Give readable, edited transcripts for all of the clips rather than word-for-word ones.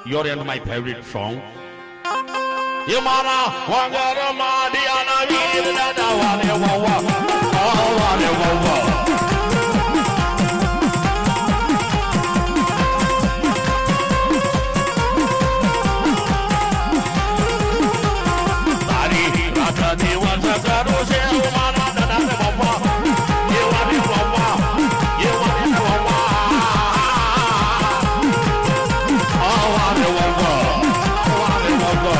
your and my favorite song. You mara wangara madiana veer dada wale wawa, wale wawa. Tari rata dewa jagaru se umana dada wawa, ye wale wawa, ye wale wawa. Wale wawa, wale wawa.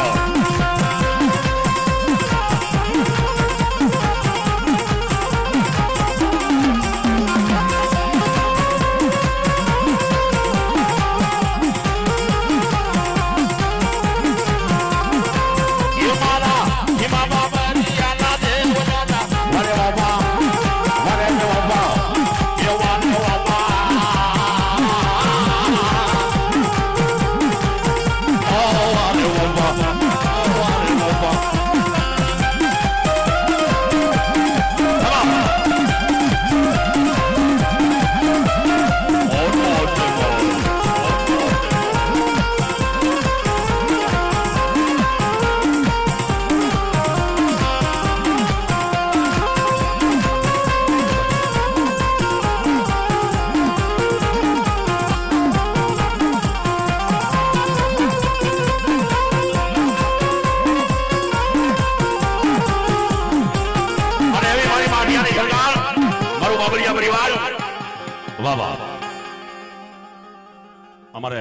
અમારે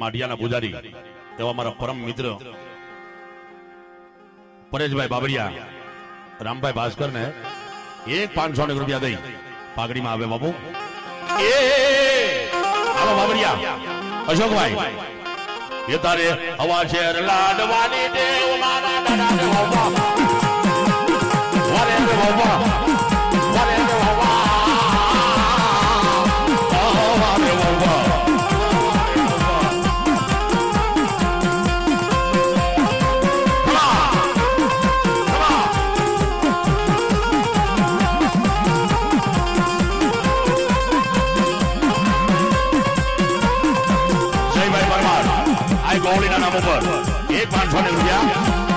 માઢિયાના પૂજારી એવા અમારા પરમ મિત્ર પરેશભાઈ બાબરિયા રામભાઈ ભાસ્કર ને 500 રૂપિયા દઈ પાઘડીમાં આવે બાબુ એ આવો બાબરિયા અશોકભાઈ એ તારે હવા શેર લાડવાની દેવ મારા દાદા બાબા વારે બાબા વારે બાબા ગોળીના નામ ઉપર 500 રૂપિયા